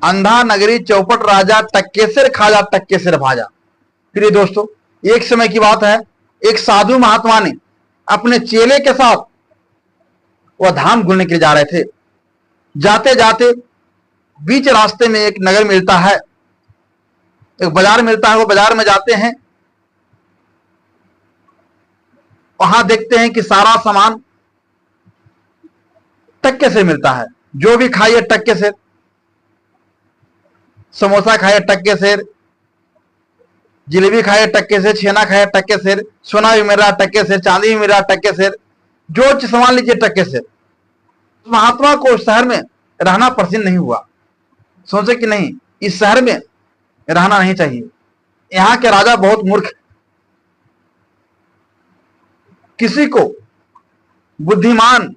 अंधा नगरी चौपट राजा, टक्केसर खाजा टक्केसर भाजा। प्रिय दोस्तों, एक समय की बात है, एक साधु महात्मा ने अपने चेले के साथ वह धाम घूमने के लिए जा रहे थे। जाते जाते बीच रास्ते में एक नगर मिलता है, एक बाजार मिलता है। वो बाजार में जाते हैं, वहां देखते हैं कि सारा सामान टक्के से मिलता है। जो भी खाइए टक्के से, समोसा खाइए टक्के से, जलेबी खाइए टक्के से, छेना खाइए टक्के से, सोना भी मिल रहा टक्के से, चांदी भी मिल रहा टक्के से, जो सामान लीजिए टक्के से। महात्मा को शहर में रहना पसंद नहीं हुआ। सोचे कि नहीं, इस शहर में रहना नहीं चाहिए, यहाँ के राजा बहुत मूर्ख। किसी को बुद्धिमान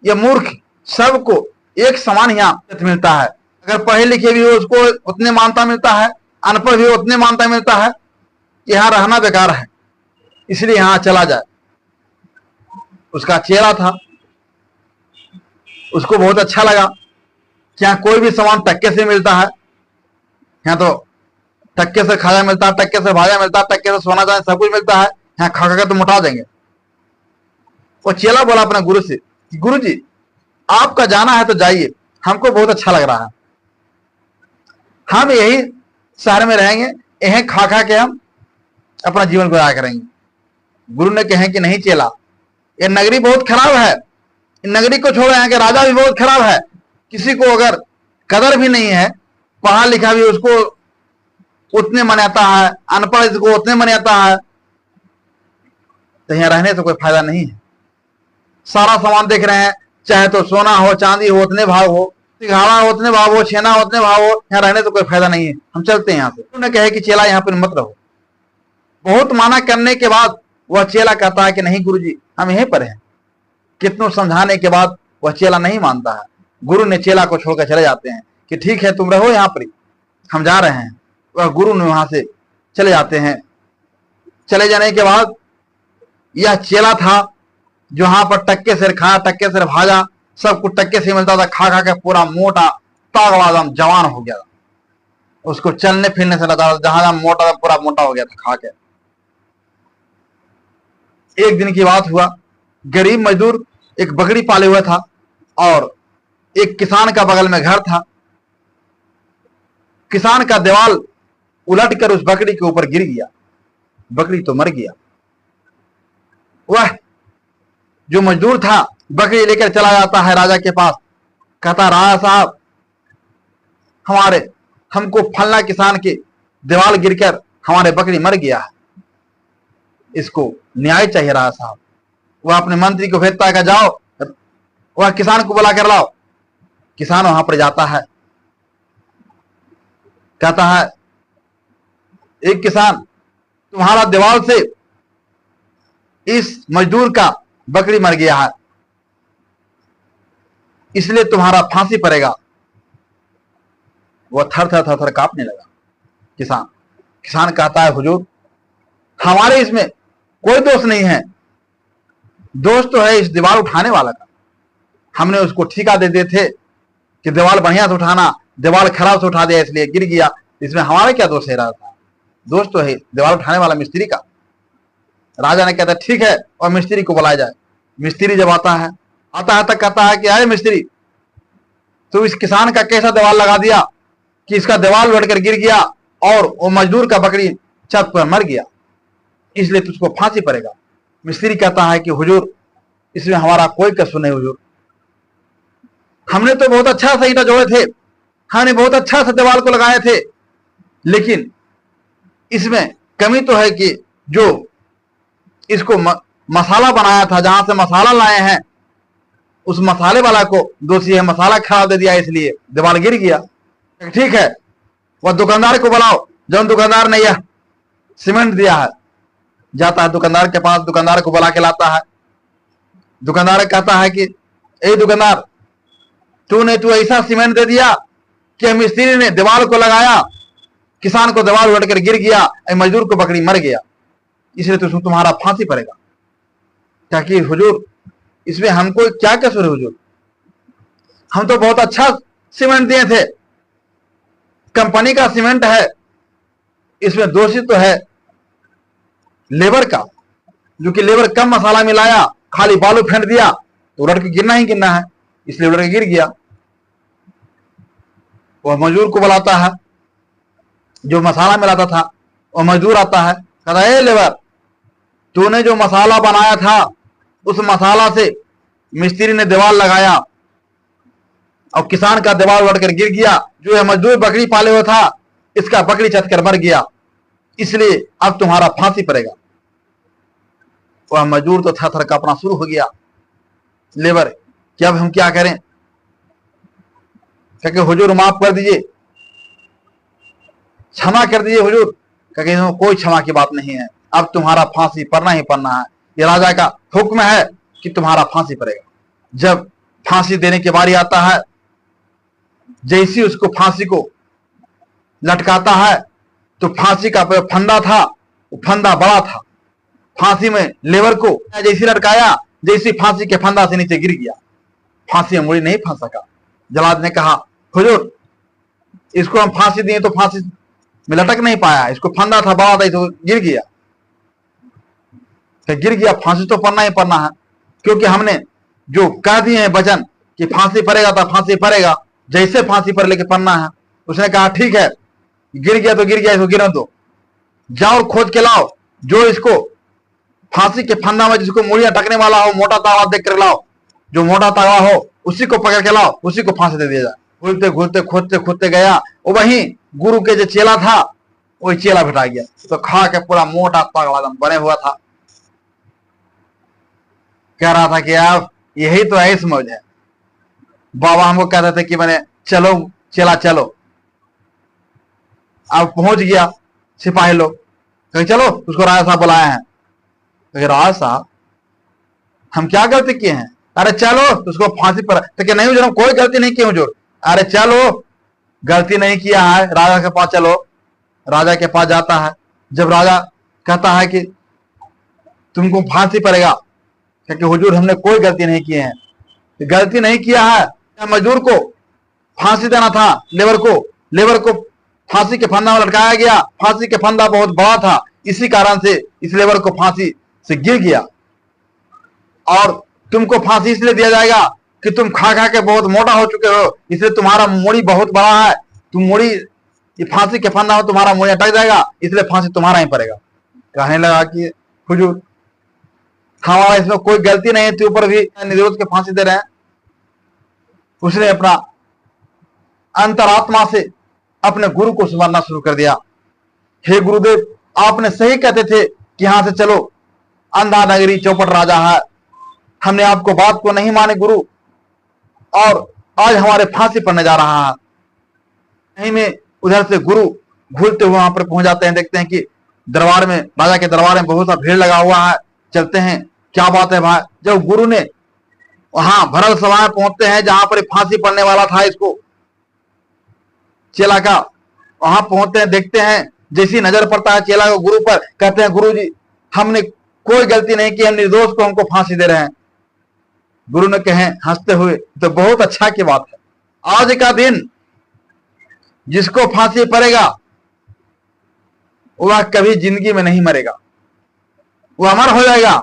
या मूर्ख सबको एक समान यहाँ मिलता है। अगर पढ़े लिखे भी हो उसको उतने मान्यता मिलता है, अनपढ़ भी हो उतने मान्यता मिलता है कि यहाँ रहना बेकार है, इसलिए यहाँ चला जाए। उसका चेहरा था, उसको बहुत अच्छा लगा कि यहाँ कोई भी सामान टक्के से मिलता है। यहाँ तो टक्के से खाजा मिलता है, टक्के से भाजा मिलता है, टक्के से सोना चांदी सब कुछ मिलता है, यहाँ खा खा तो मुटा देंगे। वो चेला बोला अपने गुरु से, गुरु जी आपका जाना है तो जाइए, हमको बहुत अच्छा लग रहा है, हम यही शहर में रहेंगे, यहीं खा खा के हम अपना जीवन गुजारा करेंगे। गुरु ने कहे कि नहीं चेला, ये नगरी बहुत खराब है, इन नगरी को छोड़ो, यहाँ के राजा भी बहुत खराब है। किसी को अगर कदर भी नहीं है, पढ़ा लिखा भी उसको उतने मान्यता है, अनपढ़ इसको उतने मान्यता है, तो यहाँ रहने से कोई फायदा नहीं है। सारा सामान देख रहे हैं, चाहे तो सोना हो चांदी हो उतने भाव हो, सिंघाड़ा हो उतने भाव हो, छेना हो उतने भाव हो, यहाँ रहने से कोई फायदा नहीं है, हम चलते हैं यहाँ से। उन्होंने कहे कि चेला यहाँ पर मत रहो। बहुत माना करने के बाद वह चेला कहता है कि नहीं गुरुजी हम यहीं पर हैं। कितनों समझाने के बाद वह चेला नहीं मानता है। गुरु ने चेला को छोड़कर चले जाते हैं कि ठीक है तुम रहो यहाँ पर, हम जा रहे हैं। वह गुरु ने वहां से चले जाते हैं। चले जाने के बाद यह चेला था जो वहां पर टक्के से खाया, टक्के से भाजा, सब कुछ टक्के से मिलता था, खा खा के पूरा मोटा तागड़ा जवान हो गया। उसको चलने फिरने से लगा, जहां मोटा था पूरा मोटा हो गया था खा के। एक दिन की बात हुआ, गरीब मजदूर एक बकरी पाले हुआ था और एक किसान का बगल में घर था। किसान का दीवाल उलटकर उस बकरी के ऊपर गिर गया, बकरी तो मर गया। वह जो मजदूर था बकरी लेकर चला जाता है राजा के पास, कहता राजा साहब हमको फलना किसान के दीवाल गिरकर हमारे बकरी मर गया है, इसको न्याय चाहिए राजा साहब। वह अपने मंत्री को भेजता है कि जाओ वह किसान को बुला कर लाओ। किसान वहां पर जाता है, कहता है एक किसान तुम्हारा दीवाल से इस मजदूर का बकरी मर गया है, इसलिए तुम्हारा फांसी पड़ेगा। वह थर थर थर थर कांपने लगा। किसान कहता है हुजूर हमारे इसमें कोई दोष नहीं है, दोष तो है इस दीवार उठाने वाला का। हमने उसको ठेका दे दिए थे कि दीवार बढ़िया से उठाना, दीवार खराब से उठा दिया इसलिए गिर गया, इसमें हमारा क्या दोष है राजा? दोष तो है दीवार उठाने वाला मिस्त्री का। राजा ने कहता ठीक है और मिस्त्री को बुलाया जाए। मिस्त्री जब आता है तक कहता है कि अरे मिस्त्री तो इस किसान का कैसा दीवार लगा दिया कि इसका दीवार उलटकर गिर गया और वो मजदूर का बकरी छत पर मर गया, इसलिए तुझको फांसी पड़ेगा। मिस्त्री कहता है कि हुजूर इसमें हमारा कोई कसूर नहीं हुजूर, हमने तो बहुत अच्छा सा ईंटा जोड़े थे, हमने बहुत अच्छा सा दीवार को लगाए थे, लेकिन इसमें कमी तो है कि जो इसको मसाला बनाया था, जहां से मसाला लाए हैं उस मसाले वाला को दोषी है, मसाला खराब दे दिया इसलिए दीवार गिर गया। ठीक है वह दुकानदार को बुलाओ, जब दुकानदार ने यह सीमेंट दिया है, जाता है दुकानदार के पास, दुकानदार को बुला के लाता है। दुकानदार कहता है कि ए दुकानदार तू ऐसा सीमेंट दे दिया कि मिस्त्री ने दीवार को लगाया, किसान को दीवार उलटकर गिर गया, मजदूर को बकरी मर गया, इसलिए तुम्हारा फांसी पड़ेगा। क्या कि हुजूर इसमें हमको क्या कसूर है हुजूर, हम तो बहुत अच्छा सीमेंट दिए थे, कंपनी का सीमेंट है, इसमें दोषी तो है लेबर का, जो कि लेबर कम मसाला मिलाया, खाली बालू फेंट दिया तो उलट के गिरना ही गिरना है, इसलिए उलट के गिर गया। वह मजदूर को बुलाता है, जो मसाला मिलाता था, वह मजदूर आता है, कहता है लेबर, तूने जो मसाला बनाया था उस मसाला से मिस्त्री ने दीवार लगाया और किसान का दीवार उलट कर गिर गया। जो है मजदूर बकरी पाले हुआ था, इसका बकरी चत कर मर गया, इसलिए अब तुम्हारा फांसी पड़ेगा। वह मजदूर तो थर थर कांपना शुरू हो गया। लेबर कि अब हम क्या करें? क्योंकि हुजूर माफ कर दीजिए, क्षमा कर दीजिए हुजूर। क्योंकि कोई क्षमा की बात नहीं है, अब तुम्हारा फांसी पड़ना ही पड़ना है, ये राजा का हुक्म है कि तुम्हारा फांसी पड़ेगा। जब फांसी देने की बारी आता है, जैसी उसको फांसी को लटकाता है तो फांसी का फंदा था, वो फंदा बड़ा था। फांसी में लेबर को जैसी लटकाया, जैसी फांसी के फंदा से नीचे गिर गया, फांसी में मुड़ी नहीं फंस सका। जल्लाद ने कहा, हुजूर इसको हम फांसी दिए तो फांसी में लटक नहीं पाया, इसको फंदा था बड़ा था, तो गिर गया। तो गिर गया, फांसी तो पड़ना ही पड़ना है, क्योंकि हमने जो कह दिए हैं वचन कि फांसी पड़ेगा तो फांसी पड़ेगा, जैसे फांसी पर लेके पड़ना है। उसने कहा ठीक है, गिर गया तो गिर गया, इसको गिरने दो, जाओ खोज के लाओ जो इसको फांसी के फंदा में जिसको मुड़ियां ढकने वाला हो, मोटा तावा देख कर लाओ, जो मोटा तावा हो उसी को पकड़ के लाओ, उसी को फांसी दे दिया जाए। घूलते घूलते खोदते खोदते गया, वो वही गुरु के जो चेला था वही चेला भेटा गया, तो खा के पूरा मोटा तगड़ा बने हुआ था। कह रहा था कि आप यही तो ऐस मौज है। बाबा हमको कहते थे कि मैंने चलो चला चलो। अब पहुंच गया, सिपाही लोग कहे चलो उसको राजा साहब बुलाए हैं। तो राजा साहब हम क्या गलती किए हैं? अरे चलो उसको फांसी पर। तो क्या नहीं हुजूर, कोई गलती नहीं की हुजूर। अरे चलो, गलती नहीं किया है, राजा के पास चलो। राजा के पास जाता है। जब राजा कहता है कि तुमको फांसी पड़ेगा, क्योंकि हुजूर हमने कोई गलती नहीं की है। गलती नहीं किया है, मजदूर को फांसी देना था, लेबर को फांसी के फंदा में लटकाया गया। फांसी के फंदा बहुत बड़ा था, इसी कारण से इस लेबर को फांसी से गिर गया। और तुमको फांसी इसलिए दिया जाएगा कि तुम खा खा के बहुत मोटा हो चुके हो, इसलिए तुम्हारा मूड़ी बहुत बड़ा है, तुम मूड़ी ये फांसी के फंदा में तुम्हारा मूड़ी अटक जाएगा, इसलिए फांसी तुम्हारा ही पड़ेगा। कहने लगा कि हुजूर हमारा इसमें कोई गलती नहीं है, तो ऊपर भी निर्दोष के फांसी दे रहे हैं। उसने अपना अंतरात्मा से अपने गुरु को स्मरना शुरू कर दिया। हे गुरुदेव, आपने सही कहते थे कि यहां से चलो, अंधा नगरी चौपट राजा है, हमने आपको बात को नहीं माने गुरु, और आज हमारे फांसी पड़ने जा रहा है। नहीं में उधर से गुरु भूलते हुए वहां पर पहुंच जाते हैं। देखते हैं कि दरबार में, राजा के दरबार में बहुत सा भीड़ लगा हुआ है। चलते हैं, क्या बात है भाई? जब गुरु ने वहां भरल सभा में पहुंचते हैं जहां पर फांसी पड़ने वाला था इसको चेला का, वहां पहुंचते हैं, देखते हैं, जैसी नजर पड़ता है चेला को गुरु पर, कहते हैं गुरु जी हमने कोई गलती नहीं की, हम निर्दोष को हमको फांसी दे रहे हैं। गुरु ने कहे हंसते हुए, तो बहुत अच्छा की बात है, आज का दिन जिसको फांसी पड़ेगा वह कभी जिंदगी में नहीं मरेगा, वह अमर हो जाएगा।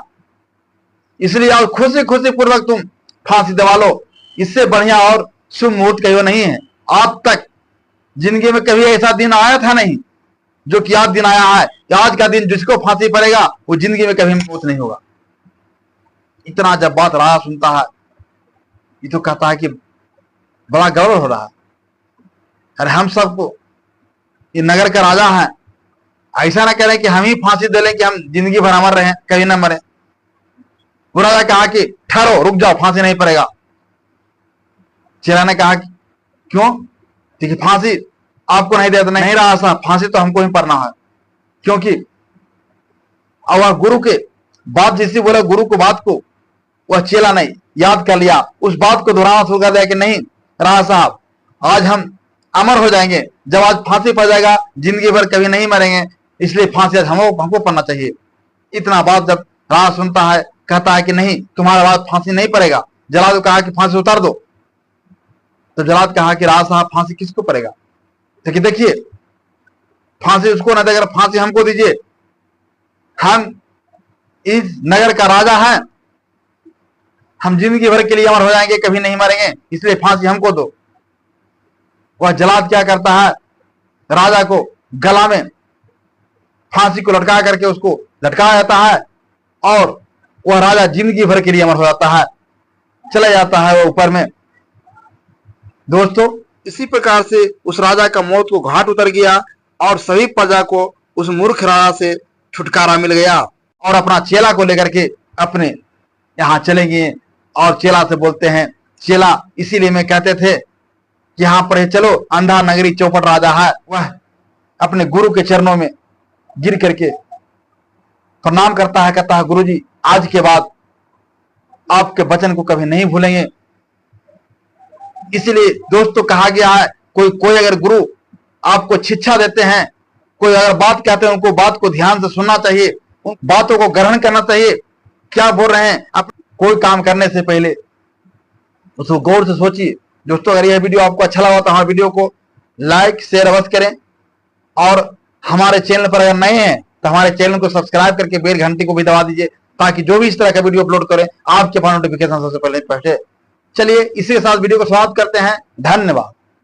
इसलिए आज खुशी खुशी पूर्वक तुम फांसी दबा लो, इससे बढ़िया और शुभ मुहूर्त कहीं नहीं है। आज तक जिंदगी में कभी ऐसा दिन आया था नहीं जो कि आज दिन आया है। आज का दिन जिसको फांसी पड़ेगा वो जिंदगी में कभी मौत नहीं होगा। इतना जब बात राजा सुनता है, ये तो कहता है कि बड़ा गौरव हो रहा है। अरे हम सबको, ये नगर का राजा है, ऐसा ना करें कि हम ही फांसी दे लें कि हम जिंदगी भर अमर रहे, कभी ना मरे। वो राजा कहा कि ठहरो, रुक जाओ, फांसी नहीं पड़ेगा। चेला ने कहा कि क्यों? देखिए फांसी आपको नहीं देता। नहीं रहा साहब, फांसी तो हमको ही पड़ना है, क्योंकि अब वह गुरु के बात जैसी बोला, गुरु को बात को वह चेला नहीं याद कर लिया, उस बात को दोहराना शुरू कर दिया कि नहीं राजा साहब, आज हम अमर हो जाएंगे। जब आज फांसी पड़ जाएगा जिंदगी भर कभी नहीं मरेंगे, इसलिए फांसी आज हमको पड़ना चाहिए। इतना बात जब राजा सुनता है, कहता है कि नहीं तुम्हारा बात फांसी नहीं पड़ेगा। जलाद को कहा कि फांसी उतार दो। तो जलाद कहा कि राजा साहब फांसी किसको पड़ेगा? तो कि देखिए फांसी उसको ना देकर फांसी हमको दीजिए, हम इस नगर का राजा है, हम जिंदगी भर के लिए अमर हो जाएंगे, कभी नहीं मरेंगे, इसलिए फांसी हमको दो। वह जल्लाद क्या करता है, राजा को गला में फांसी को लटका करके उसको लटकाया जाता है और वह राजा जिंदगी भर के लिए अमर हो जाता है, चला जाता है वह ऊपर में। दोस्तों इसी प्रकार से उस राजा का मौत को घाट उतर गया और सभी प्रजा को उस मूर्ख राजा से छुटकारा मिल गया और अपना चेला को लेकर के अपने यहाँ चले गए और चेला से बोलते हैं, चेला इसीलिए मैं कहते थे कि यहाँ पर चलो, अंधा नगरी चौपट राजा है। वह अपने गुरु के चरणों में गिर करके प्रणाम करता है, कहता है गुरुजी आज के बाद आपके वचन को कभी नहीं भूलेंगे। इसलिए दोस्तों कहा गया है, कोई अगर गुरु आपको शिक्षा देते हैं, कोई अगर बात कहते हैं, उनको बात को ध्यान से सुनना चाहिए, उन बातों को ग्रहण करना चाहिए। क्या बोल रहे हैं, आप कोई काम करने से पहले उसको गौर से सोचिए। दोस्तों अगर यह वीडियो आपको अच्छा लगा तो हमारे वीडियो को लाइक शेयर अवश्य करें और हमारे चैनल पर अगर नए हैं तो हमारे चैनल को सब्सक्राइब करके बेल घंटी को भी दबा दीजिए, ताकि जो भी इस तरह का वीडियो अपलोड करें आपके पास नोटिफिकेशन सबसे पहले पहुंचे। चलिए इसी के साथ वीडियो को समाप्त करते हैं। धन्यवाद।